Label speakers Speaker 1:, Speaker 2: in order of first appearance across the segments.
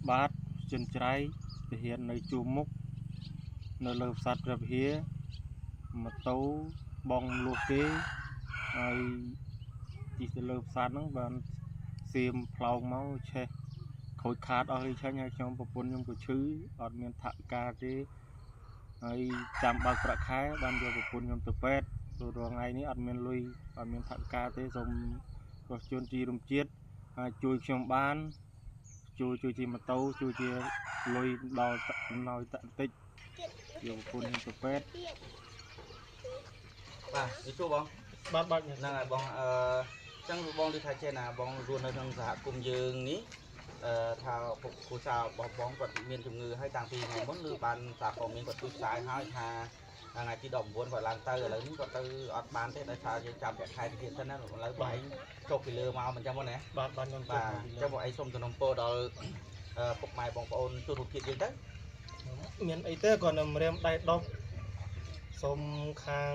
Speaker 1: បាតចិនច្រៃទាហាននៅជួរមុខនៅលើផ្សារព្រះវិហារម៉ូតូបងលួសគេហើយជិះទៅលើផ្សារហ្នឹងបានសៀមផ្លោងមកឆេះខូចខាតអស់រីឆាញ់ហើយខ្ញុំប្រពន្ធខ្ញុំក៏ឈឺអត់មានថវិកាទេហើយចាំបើកប្រាក់ខែបានយកប្រពន្ធខ្ញុំទៅពេទ្យព្រោះរាល់ថ្ងៃនេះអត់មានលុយអត់មានថវិកាទេសូមប្រជាជនជីរំជាតិហើយជួយខ្ញុំបានជួយជាម៉ូតូជួយជាលុយដល់អំណោយតបន្តិចយកប្រពន្ធខ្ញុំទៅពេទ្យ
Speaker 2: បាទទៅជួបបង
Speaker 1: បាទ
Speaker 2: ហ្នឹងហើយបងចឹងបងនិយាយថាចេះណាបងរស់នៅក្នុងសហគមន៍យើងនេះថាពុកគ្រូសារបស់បងគាត់មានជំងឺហើយតាំងពីថ្ងៃមុនឬបានសារព័ត៌មានគាត់ជួយផ្សាយហើយថាថ្ងៃទី19គាត់ឡើងទៅឥឡូវនេះគាត់ទៅអត់បានទេដោយសារយើងចាំប្រាក់ខែទៀតសិនណាឥឡូវបងឯងចុះពីលើមកមិនចឹងបងណា
Speaker 1: បាទខ្ញុំ
Speaker 2: បាទចឹងបងឯងសូមសំណូមពរដល់ពុកម៉ែបងប្អូនទូទៅទៀតយើងទៅ
Speaker 1: មានអីទេគាត់នឹងរៀមដៃដុសសូមខាង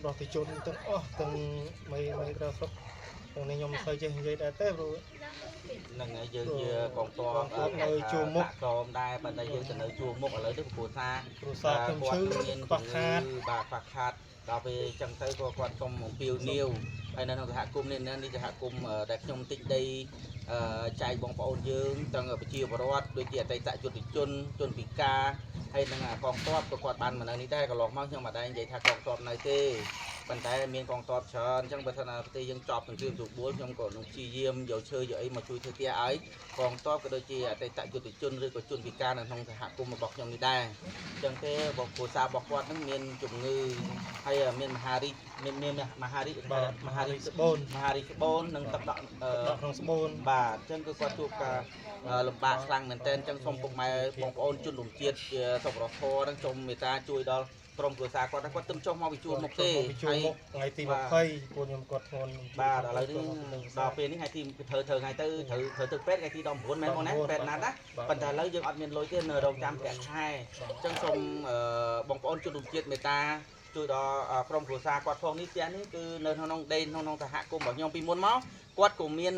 Speaker 1: ដល់ទៅជូនទាំងអស់ទាំងmấyត្រូវស្រុកទាំងនេះខ្ញុំមិនសូវចេះនិយាយដែរទេព្រោះ
Speaker 2: ហ្នឹងហើយយើងជាកងទ័ព
Speaker 1: នៅជួរមុខ
Speaker 2: ក្រមដែរប៉ុន្តែយើងទៅនៅជួរមុខឥឡូវទៅគ្រួសារ
Speaker 1: ខ្ញុំឈឺខ្វះខាត
Speaker 2: បាទខ្វះខាតដល់ពេលចឹងទៅក៏គាត់សុំអំពាវនាវហើយនៅក្នុងសហគមន៍នេះសហគមន៍ដែលខ្ញុំតិចដីចែកបងប្អូនយើងទាំងប្រជាពលរដ្ឋដូចជាអតីតយុទ្ធជនជនពិការហើយនឹងកងទ័ពក៏គាត់បានមកនៅនេះដែរកន្លងមកខ្ញុំមិនដែរនិយាយថាកងទ័ពនៅទេប៉ុន្តែមានកងទ័ពច្រើនអញ្ចឹងបើថាប្រទេសយើងចប់សង្គ្រាមទូបួលខ្ញុំក៏នឹងព្យាយាមយកឈើយកអីមកជួយធ្វើផ្ទះឲ្យកងទ័ពក៏ដូចជាអតីតយុទ្ធជនឬក៏ជនពិការនៅក្នុងសហគមន៍របស់ខ្ញុំនេះដែរអញ្ចឹងទេបងគ្រួសាររបស់គាត់នឹងមានជំងឺហើយមានមហារីកមានមហារីកស្បូននិងទឹកដក់
Speaker 1: ក្នុងស្បូន
Speaker 2: បាទអញ្ចឹងគឺគាត់ជួបការលំបាកខ្លាំងមែនទែនអញ្ចឹងសូមពុកម៉ែបងប្អូនជនរួមជាតិជាសប្បុរសធម៌នឹងសូមមេត្តាជួយដល់ក្រុមគ្រួសារគាត់គាត់ទៅចុះមកវិជួលមុខទេ
Speaker 1: ហើយថ្ងៃទី20ពួកខ្ញុំគាត់ធ្ងន់
Speaker 2: បាទឥឡូវនេះដល់ពេលនេះថ្ងៃទីត្រូវថ្ងៃទៅត្រូវទៅពេទ្យថ្ងៃទី19មែនបងណាពេទ្យណាស់ប៉ុន្តែឥឡូវយើងអត់មានលុយទេនៅរងចាំប្រាក់ខែអញ្ចឹងសូមបងប្អូនជនរួមជាតិមេត្តាជួយដល់ក្រុមគ្រួសារគាត់ផងនេះផ្ទះនេះគឺនៅក្នុងដីក្នុងសហគមន៍របស់ខ្ញុំពីមុនមកគាត់ក៏មាន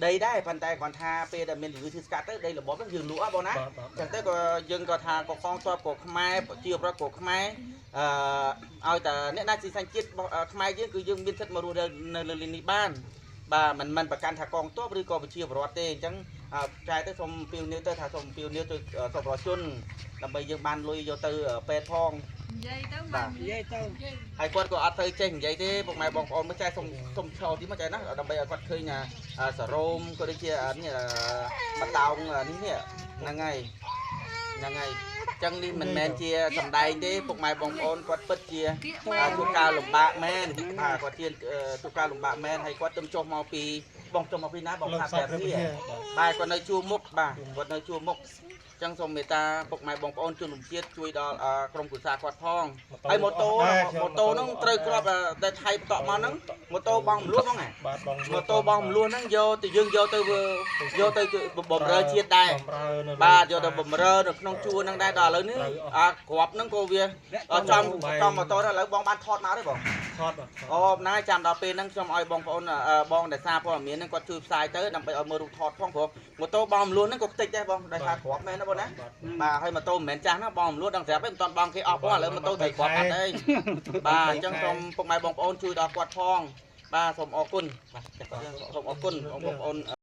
Speaker 2: ដីដែរប៉ុន្តែគាត់ថាពេលដែលមានវិធីស្កាត់ទៅដីរបបហ្នឹងយើងលក់បងណាអញ្ចឹងទៅក៏យើងក៏ថាកកងទ័ពក៏ខ្មែរប្រជាប្រដ្ឋក៏ខ្មែរឲ្យតែអ្នកណាជាសញ្ជាតិខ្មែរយើងគឺយើងមានសិទ្ធិមករស់នៅលើនេះបានបាទមិនប្រកាន់ថាកងទ័ពឬក៏ប្រជាពលរដ្ឋទេអញ្ចឹងចែកទៅសូមពីវនាវទៅថាសូមពីវនាវទៅសប្បុរសជនដើម្បីយើងបានលុយយកទៅពេទ្យផង
Speaker 3: និយាយទៅបាននិយាយទៅ
Speaker 2: ហើយគាត់ក៏អត់ទៅចេះនិយាយទេពុកម៉ែបងប្អូនមើលចែសុំឈរទីមកចែណាដើម្បីឲ្យគាត់ឃើញសរោមក៏ដូចជានេះបតោងនេះហ្នឹងហើយចឹងនេះមិនមែនជាសំដែងទេពុកម៉ែបងប្អូនគាត់ពិតជាជួបការលំបាកមែនបាទគាត់ជាជួបការលំបាកមែនហើយគាត់ទៅចុះមកពីបងចុះមកពីណាបងថាព្រះវិហារបាទគាត់នៅជួរមុខបាទគាត់នៅជួរមុខចឹងសូមមេត្តាពុកម៉ែបងប្អូនជនរួមជាតិជួយដល់ក្រុមគ្រួសារគាត់ផងហើយម៉ូតូហ្នឹងត្រូវក្របតែថៃបន្តមកហ្នឹងម៉ូតូបងមលួសហ្នឹងម៉ូតូបងមលួសហ្នឹងយើងយកទៅបំរើជាតិដែរបាទយកទៅបំរើនៅក្នុងជួរហ្នឹងដែរដល់ឥឡូវនេះក្របហ្នឹងក៏វាចំម៉ូតូដល់ឥឡូវបងបានថតមកទេបង
Speaker 1: ថត
Speaker 2: អូណាចាំដល់ពេលហ្នឹងខ្ញុំឲ្យបងប្អូនបងដែលសារព័ត៌មានហ្នឹងគាត់ជួយផ្សាយទៅដើម្បីឲ្យមើលរូបថតផងព្រោះម៉ូតូបងមលួសហ្នឹងក៏ខ្ទេចដែរបងដោយថាក្របមែនណាបងណាបាទហើយម៉ូតូមិនមែនចាស់ណាបងមលួសដល់ស្រាប់ទេមិនតាន់បងគេអស់ផងឥឡូវម៉ូតូត្រូវក្របអត់ទេបាទអញ្ចឹងសូមពុកម៉ែបងប្អូនជួយដល់គាត់ផងបាទសូមអរគុណបាទសូមអរគុណបងប្អូន